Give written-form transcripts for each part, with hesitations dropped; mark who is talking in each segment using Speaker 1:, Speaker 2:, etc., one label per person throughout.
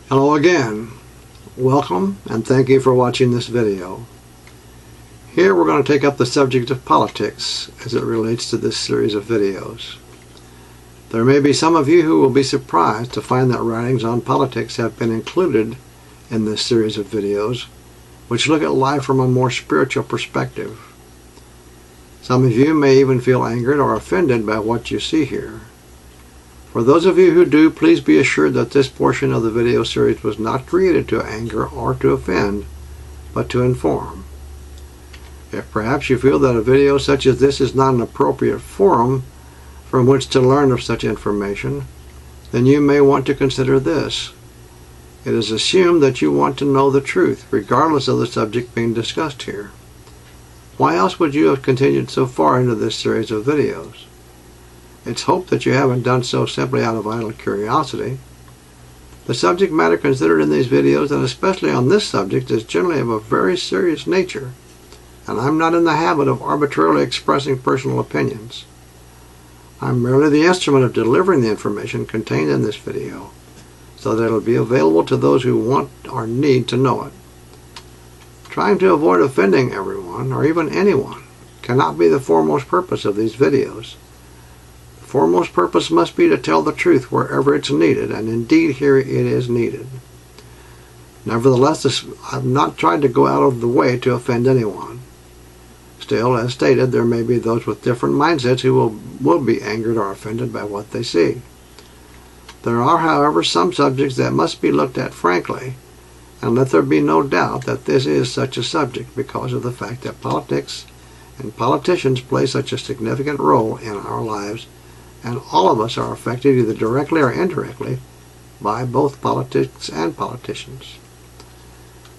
Speaker 1: Hello again. Welcome and thank you for watching this video. Here we're going to take up the subject of politics as it relates to this series of videos. There may be some of you who will be surprised to find that writings on politics have been included in this series of videos, which look at life from a more spiritual perspective. Some of you may even feel angered or offended by what you see here. For those of you who do, please be assured that this portion of the video series was not created to anger or to offend, but to inform. If perhaps you feel that a video such as this is not an appropriate forum from which to learn of such information, then you may want to consider this. It is assumed that you want to know the truth, regardless of the subject being discussed here. Why else would you have continued so far into this series of videos? It's hoped that you haven't done so simply out of idle curiosity. The subject matter considered in these videos, and especially on this subject, is generally of a very serious nature, and I'm not in the habit of arbitrarily expressing personal opinions. I'm merely the instrument of delivering the information contained in this video, so that it will be available to those who want or need to know it. Trying to avoid offending everyone, or even anyone, cannot be the foremost purpose of these videos. The foremost purpose must be to tell the truth wherever it's needed, and indeed here it is needed. Nevertheless, I've not tried to go out of the way to offend anyone. Still, as stated, there may be those with different mindsets who will be angered or offended by what they see. There are, however, some subjects that must be looked at frankly, and let there be no doubt that this is such a subject because of the fact that politics and politicians play such a significant role in our lives, and all of us are affected either directly or indirectly by both politics and politicians.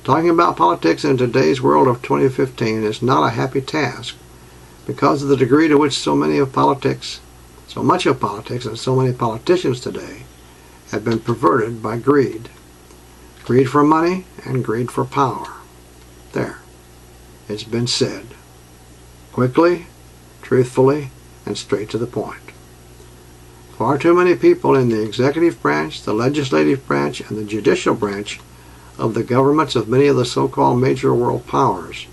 Speaker 1: Talking about politics in today's world of 2015 is not a happy task because of the degree to which so much of politics and so many politicians today have been perverted by greed. Greed for money and greed for power. There. It's been said. Quickly, truthfully, and straight to the point. Far too many people in the executive branch, the legislative branch, and the judicial branch of the governments of many of the so-called major world powers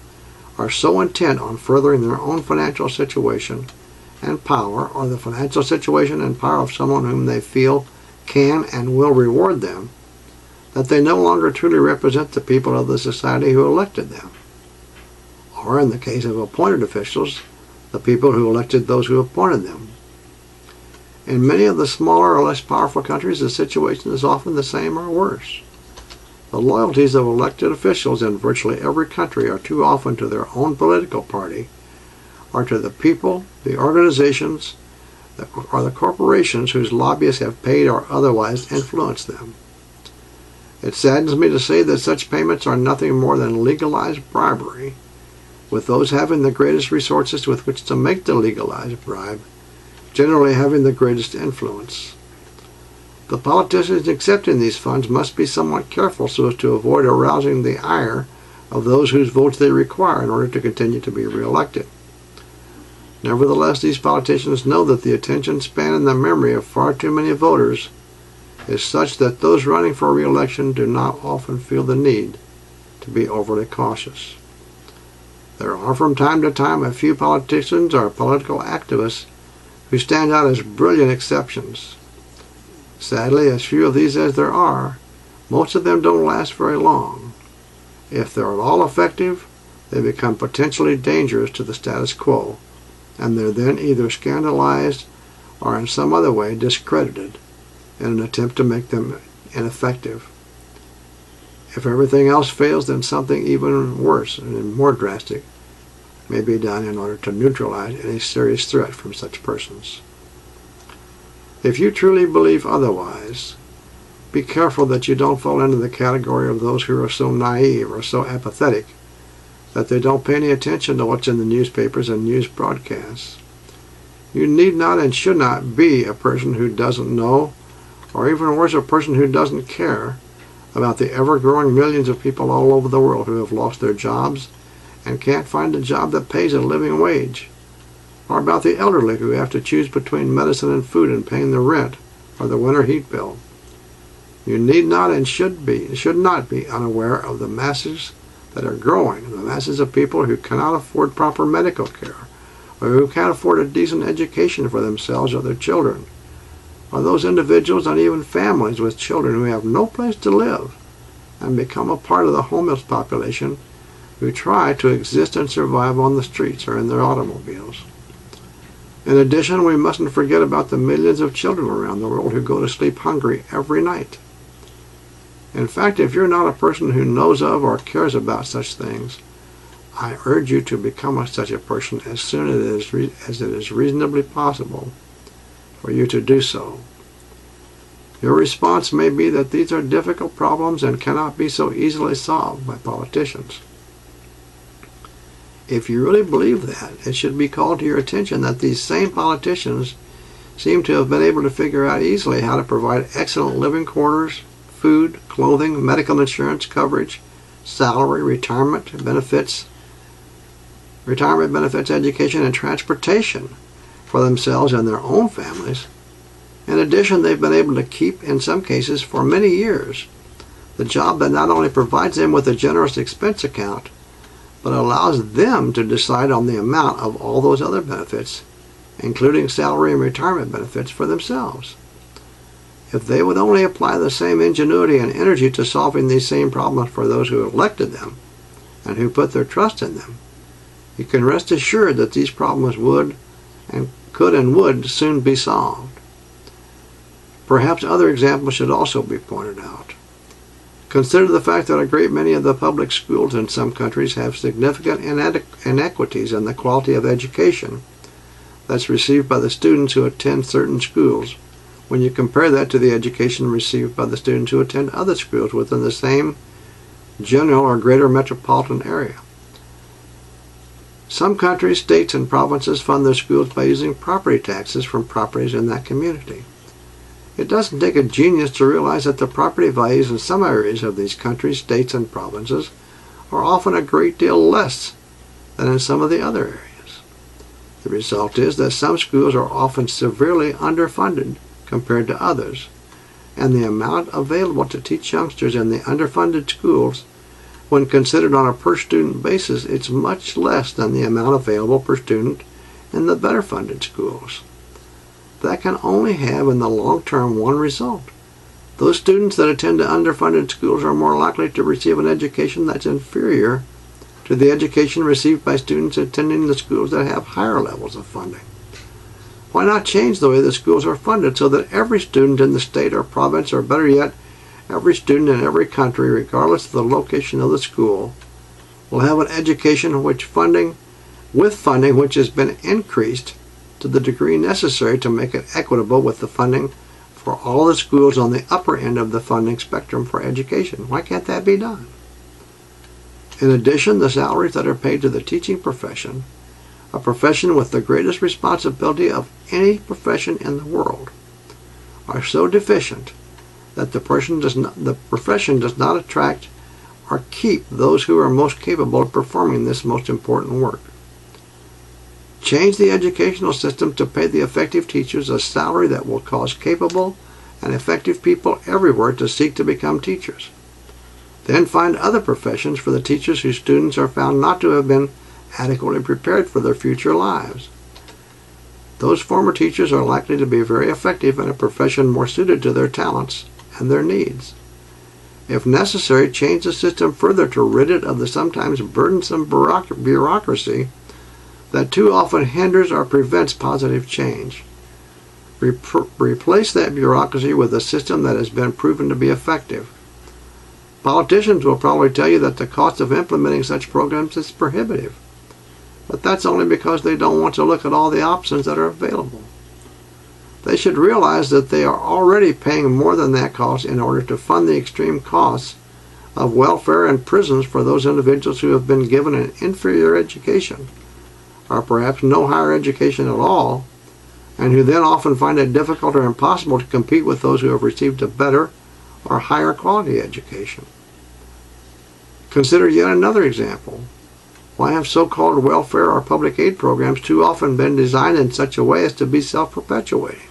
Speaker 1: are so intent on furthering their own financial situation and power, or the financial situation and power of someone whom they feel can and will reward them, that they no longer truly represent the people of the society who elected them. Or, in the case of appointed officials, the people who elected those who appointed them. In many of the smaller or less powerful countries, the situation is often the same or worse. The loyalties of elected officials in virtually every country are too often to their own political party, or to the people, the organizations, or the corporations whose lobbyists have paid or otherwise influenced them. It saddens me to say that such payments are nothing more than legalized bribery, with those having the greatest resources with which to make the legalized bribe generally having the greatest influence. The politicians accepting these funds must be somewhat careful so as to avoid arousing the ire of those whose votes they require in order to continue to be reelected. Nevertheless, these politicians know that the attention span and the memory of far too many voters is such that those running for re-election do not often feel the need to be overly cautious. There are from time to time a few politicians or political activists who stand out as brilliant exceptions. Sadly, as few of these as there are, most of them don't last very long. If they're at all effective, they become potentially dangerous to the status quo, and they're then either scandalized or in some other way discredited in an attempt to make them ineffective. If everything else fails, then something even worse and more drastic may be done in order to neutralize any serious threat from such persons. If you truly believe otherwise, be careful that you don't fall into the category of those who are so naive or so apathetic that they don't pay any attention to what's in the newspapers and news broadcasts. You need not and should not be a person who doesn't know, or even worse, a person who doesn't care about the ever-growing millions of people all over the world who have lost their jobs and can't find a job that pays a living wage, or about the elderly who have to choose between medicine and food and paying the rent or the winter heat bill. You need not and should not be unaware of the masses that are growing, the masses of people who cannot afford proper medical care, or who can't afford a decent education for themselves or their children, or those individuals and even families with children who have no place to live and become a part of the homeless population who try to exist and survive on the streets or in their automobiles. In addition, we mustn't forget about the millions of children around the world who go to sleep hungry every night. In fact, if you're not a person who knows of or cares about such things, I urge you to become such a person as soon as it is reasonably possible for you to do so. Your response may be that these are difficult problems and cannot be so easily solved by politicians. If you really believe that, it should be called to your attention that these same politicians seem to have been able to figure out easily how to provide excellent living quarters, food, clothing, medical insurance coverage, salary, retirement benefits, education, and transportation for themselves and their own families. In addition, they've been able to keep, in some cases for many years, the job that not only provides them with a generous expense account, but allows them to decide on the amount of all those other benefits, including salary and retirement benefits, for themselves. If they would only apply the same ingenuity and energy to solving these same problems for those who elected them and who put their trust in them, you can rest assured that these problems could and would soon be solved. Perhaps other examples should also be pointed out. Consider the fact that a great many of the public schools in some countries have significant inequities in the quality of education that's received by the students who attend certain schools when you compare that to the education received by the students who attend other schools within the same general or greater metropolitan area. Some countries, states, and provinces fund their schools by using property taxes from properties in that community. It doesn't take a genius to realize that the property values in some areas of these countries, states, and provinces are often a great deal less than in some of the other areas. The result is that some schools are often severely underfunded compared to others, and the amount available to teach youngsters in the underfunded schools, when considered on a per-student basis, it's much less than the amount available per student in the better-funded schools. That can only have in the long term one result. Those students that attend to underfunded schools are more likely to receive an education that's inferior to the education received by students attending the schools that have higher levels of funding. Why not change the way the schools are funded so that every student in the state or province, or better yet, every student in every country, regardless of the location of the school, will have an education with funding which has been increased to the degree necessary to make it equitable with the funding for all the schools on the upper end of the funding spectrum for education. Why can't that be done? In addition, the salaries that are paid to the teaching profession, a profession with the greatest responsibility of any profession in the world, are so deficient that the profession does not attract or keep those who are most capable of performing this most important work. Change the educational system to pay the effective teachers a salary that will cause capable and effective people everywhere to seek to become teachers. Then find other professions for the teachers whose students are found not to have been adequately prepared for their future lives. Those former teachers are likely to be very effective in a profession more suited to their talents and their needs. If necessary, change the system further to rid it of the sometimes burdensome bureaucracy that too often hinders or prevents positive change. Replace that bureaucracy with a system that has been proven to be effective. Politicians will probably tell you that the cost of implementing such programs is prohibitive, but that's only because they don't want to look at all the options that are available. They should realize that they are already paying more than that cost in order to fund the extreme costs of welfare and prisons for those individuals who have been given an inferior education, or perhaps no higher education at all, and who then often find it difficult or impossible to compete with those who have received a better or higher quality education. Consider yet another example. Why have so-called welfare or public aid programs too often been designed in such a way as to be self-perpetuating?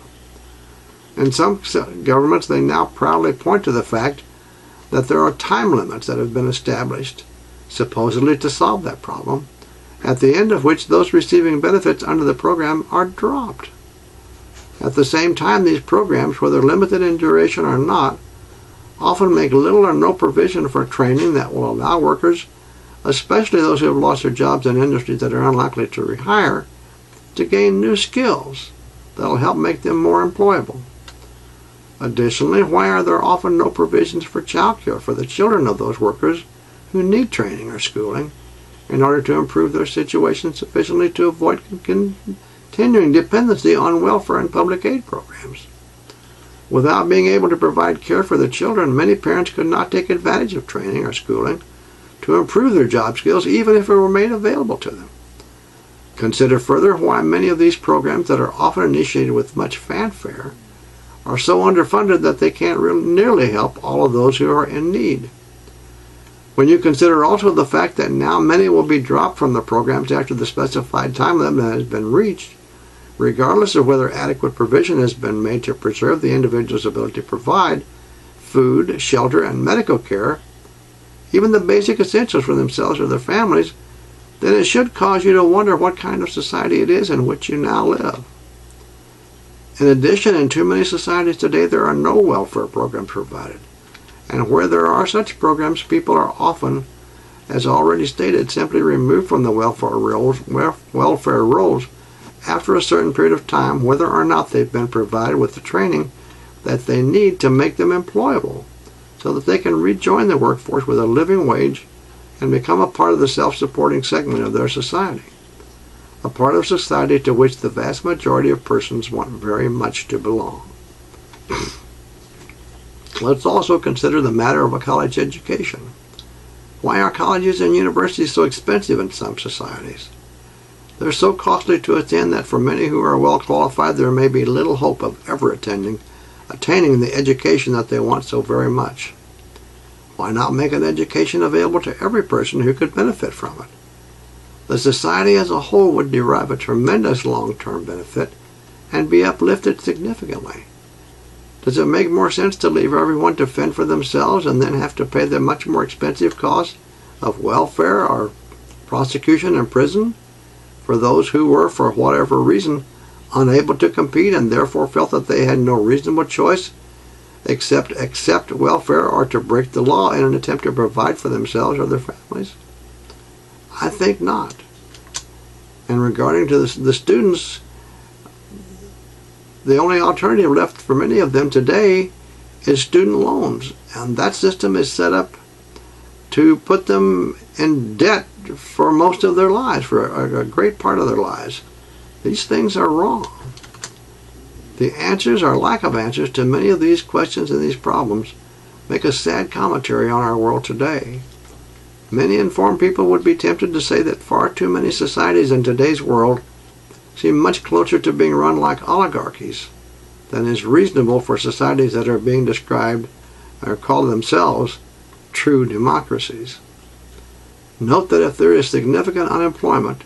Speaker 1: In some governments, they now proudly point to the fact that there are time limits that have been established, supposedly to solve that problem, at the end of which those receiving benefits under the program are dropped. At the same time, these programs, whether limited in duration or not, often make little or no provision for training that will allow workers, especially those who have lost their jobs in industries that are unlikely to rehire, to gain new skills that will help make them more employable. Additionally, why are there often no provisions for child care for the children of those workers who need training or schooling in order to improve their situation sufficiently to avoid continuing dependency on welfare and public aid programs? Without being able to provide care for the children, many parents could not take advantage of training or schooling to improve their job skills, even if it were made available to them. Consider further why many of these programs that are often initiated with much fanfare are so underfunded that they can't nearly help all of those who are in need. When you consider also the fact that now many will be dropped from the programs after the specified time limit has been reached, regardless of whether adequate provision has been made to preserve the individual's ability to provide food, shelter, and medical care, even the basic essentials for themselves or their families, then it should cause you to wonder what kind of society it is in which you now live. In addition, in too many societies today, there are no welfare programs provided. And where there are such programs, people are often, as already stated, simply removed from the welfare rolls after a certain period of time, whether or not they've been provided with the training that they need to make them employable, so that they can rejoin the workforce with a living wage and become a part of the self-supporting segment of their society, a part of society to which the vast majority of persons want very much to belong. Let's also consider the matter of a college education. Why are colleges and universities so expensive in some societies? They're so costly to attend that for many who are well qualified, there may be little hope of ever attaining the education that they want so very much. Why not make an education available to every person who could benefit from it? The society as a whole would derive a tremendous long-term benefit and be uplifted significantly. Does it make more sense to leave everyone to fend for themselves and then have to pay the much more expensive cost of welfare or prosecution and prison for those who were, for whatever reason, unable to compete and therefore felt that they had no reasonable choice except accept welfare or to break the law in an attempt to provide for themselves or their families? I think not. And regarding to the students, the only alternative left for many of them today is student loans, and that system is set up to put them in debt for most of their lives, for a great part of their lives. These things are wrong. The answers or lack of answers to many of these questions and these problems make a sad commentary on our world today. Many informed people would be tempted to say that far too many societies in today's world seem much closer to being run like oligarchies than is reasonable for societies that are being described or call themselves true democracies. Note that if there is significant unemployment,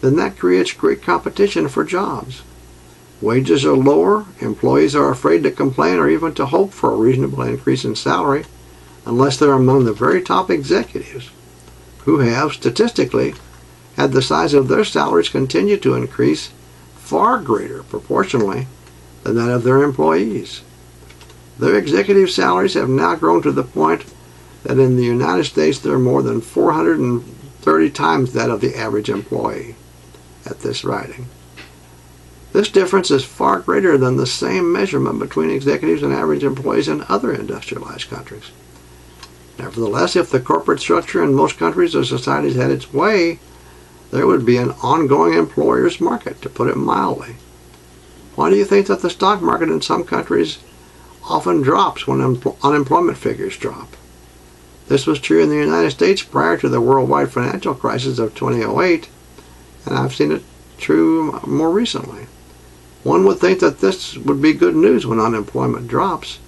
Speaker 1: then that creates great competition for jobs. Wages are lower, employees are afraid to complain or even to hope for a reasonable increase in salary unless they're among the very top executives who have, statistically, had the size of their salaries continue to increase far greater proportionally than that of their employees. Their executive salaries have now grown to the point that in the United States they're more than 430 times that of the average employee at this writing. This difference is far greater than the same measurement between executives and average employees in other industrialized countries. Nevertheless, if the corporate structure in most countries or societies had its way, there would be an ongoing employer's market, to put it mildly. Why do you think that the stock market in some countries often drops when unemployment figures drop? This was true in the United States prior to the worldwide financial crisis of 2008, and I've seen it true more recently. One would think that this would be good news when unemployment drops.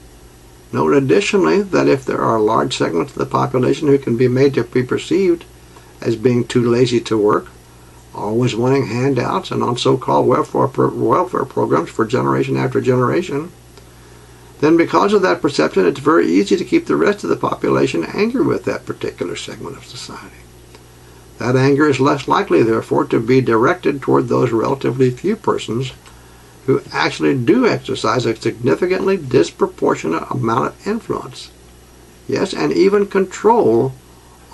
Speaker 1: Note additionally that if there are large segments of the population who can be made to be perceived as being too lazy to work, always wanting handouts and on so-called welfare programs for generation after generation, then because of that perception, it's very easy to keep the rest of the population angry with that particular segment of society. That anger is less likely, therefore, to be directed toward those relatively few persons who actually do exercise a significantly disproportionate amount of influence, yes, and even control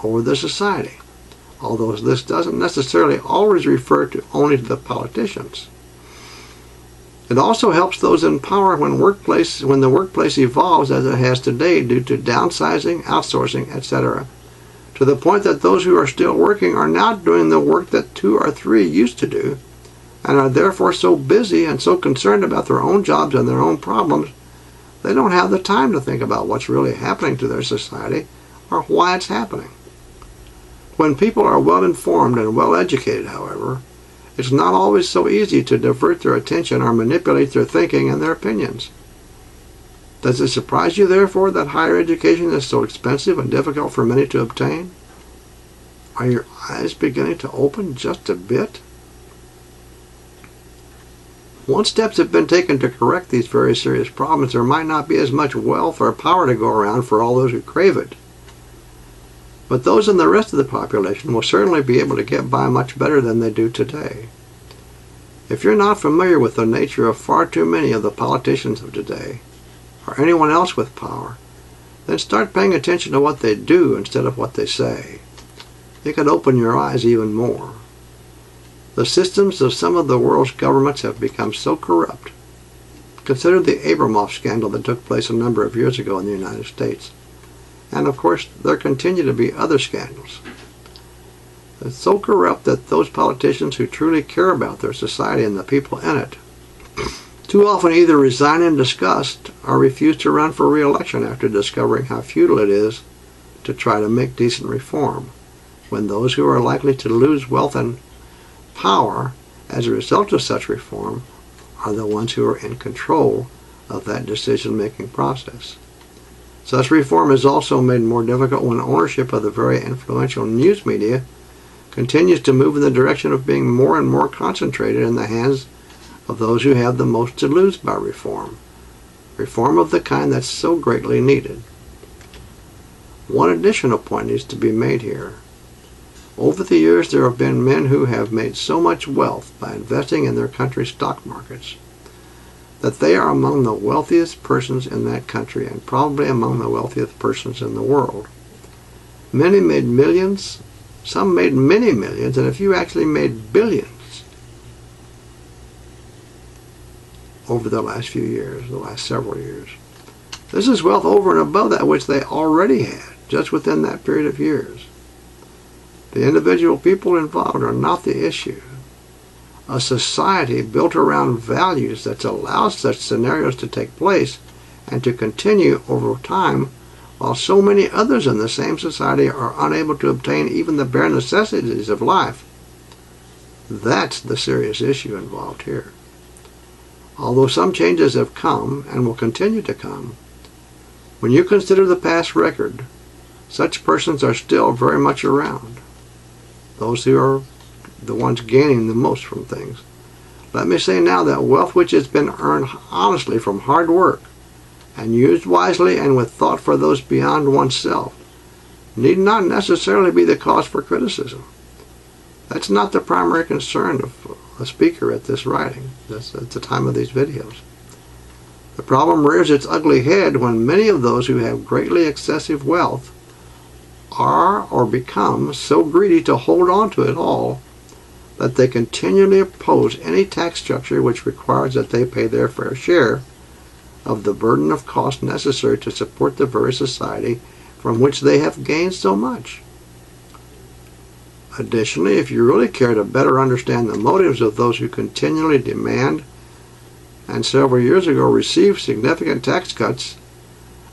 Speaker 1: over the society, although this doesn't necessarily always refer to only to the politicians. It also helps those in power when the workplace evolves as it has today due to downsizing, outsourcing, etc., to the point that those who are still working are not doing the work that 2 or 3 used to do, and are therefore so busy and so concerned about their own jobs and their own problems, they don't have the time to think about what's really happening to their society or why it's happening. When people are well informed and well educated, however, it's not always so easy to divert their attention or manipulate their thinking and their opinions. Does it surprise you, therefore, that higher education is so expensive and difficult for many to obtain? Are your eyes beginning to open just a bit? Once steps have been taken to correct these very serious problems, there might not be as much wealth or power to go around for all those who crave it. But those in the rest of the population will certainly be able to get by much better than they do today. If you're not familiar with the nature of far too many of the politicians of today, or anyone else with power, then start paying attention to what they do instead of what they say. It could open your eyes even more. The systems of some of the world's governments have become so corrupt. Consider the Abramoff scandal that took place a number of years ago in the United States. And of course, there continue to be other scandals. It's so corrupt that those politicians who truly care about their society and the people in it too often either resign in disgust or refuse to run for re-election after discovering how futile it is to try to make decent reform, when those who are likely to lose wealth and power as a result of such reform are the ones who are in control of that decision-making process. Such reform is also made more difficult when ownership of the very influential news media continues to move in the direction of being more and more concentrated in the hands of those who have the most to lose by reform. Reform of the kind that's so greatly needed. One additional point needs to be made here. Over the years, there have been men who have made so much wealth by investing in their country's stock markets that they are among the wealthiest persons in that country and probably among the wealthiest persons in the world. Many made millions, some made many millions, and a few actually made billions over the last few years, the last several years. This is wealth over and above that which they already had, just within that period of years. The individual people involved are not the issue. A society built around values that allows such scenarios to take place and to continue over time, while so many others in the same society are unable to obtain even the bare necessities of life. That's the serious issue involved here. Although some changes have come and will continue to come, when you consider the past record, such persons are still very much around. Those who are the ones gaining the most from things. Let me say now that wealth which has been earned honestly from hard work and used wisely and with thought for those beyond oneself need not necessarily be the cause for criticism. That's not the primary concern of a speaker at this writing, at the time of these videos. The problem rears its ugly head when many of those who have greatly excessive wealth are or become so greedy to hold on to it all that they continually oppose any tax structure which requires that they pay their fair share of the burden of cost necessary to support the very society from which they have gained so much. Additionally, if you really care to better understand the motives of those who continually demand and several years ago received significant tax cuts,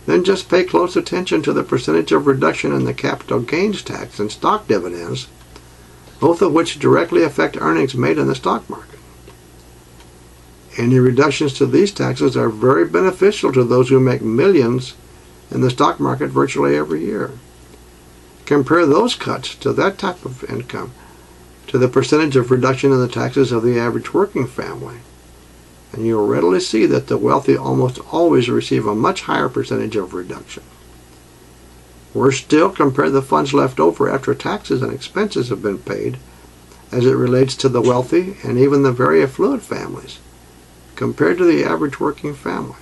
Speaker 1: then just pay close attention to the percentage of reduction in the capital gains tax and stock dividends, both of which directly affect earnings made in the stock market. Any reductions to these taxes are very beneficial to those who make millions in the stock market virtually every year. Compare those cuts to that type of income to the percentage of reduction in the taxes of the average working family, and you'll readily see that the wealthy almost always receive a much higher percentage of reduction. Worse still, compare the funds left over after taxes and expenses have been paid as it relates to the wealthy and even the very affluent families, compared to the average working family.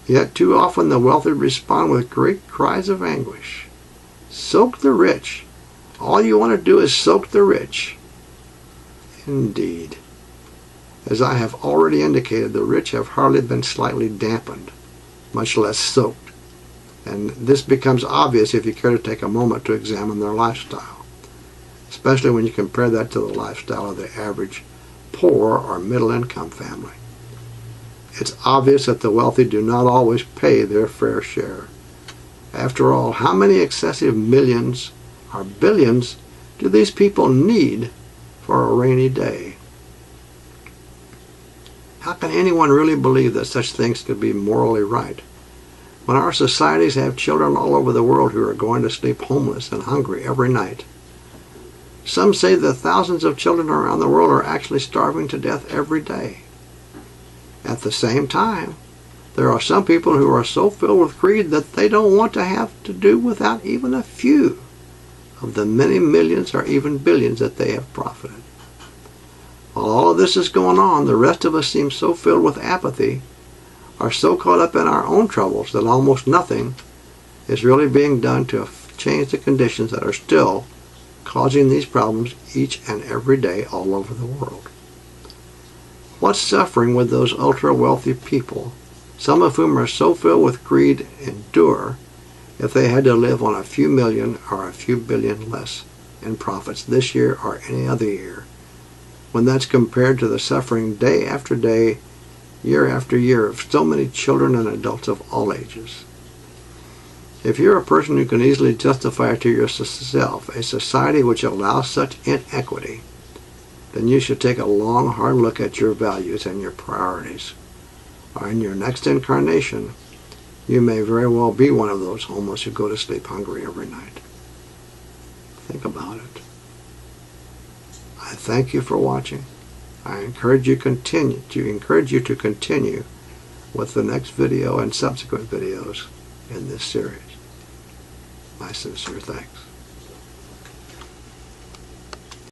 Speaker 1: Yet too often the wealthy respond with great cries of anguish. Soak the rich. All you want to do is soak the rich. Indeed. As I have already indicated, the rich have hardly been slightly dampened, much less soaked. And this becomes obvious if you care to take a moment to examine their lifestyle, especially when you compare that to the lifestyle of the average poor or middle-income family. It's obvious that the wealthy do not always pay their fair share. After all, how many excessive millions or billions do these people need for a rainy day? How can anyone really believe that such things could be morally right, when our societies have children all over the world who are going to sleep homeless and hungry every night? Some say that thousands of children around the world are actually starving to death every day. At the same time, there are some people who are so filled with greed that they don't want to have to do without even a few of the many millions or even billions that they have profited. While all of this is going on, the rest of us seem so filled with apathy, are so caught up in our own troubles, that almost nothing is really being done to change the conditions that are still causing these problems each and every day all over the world. What's suffering with those ultra-wealthy people, some of whom are so filled with greed, endure if they had to live on a few million or a few billion less in profits this year or any other year, when that's compared to the suffering day after day, year after year of so many children and adults of all ages? If you're a person who can easily justify to yourself a society which allows such inequity, then you should take a long, hard look at your values and your priorities. Or in your next incarnation, you may very well be one of those homeless who go to sleep hungry every night. Think about it. I thank you for watching. I encourage you to continue with the next video and subsequent videos in this series. My sincere thanks.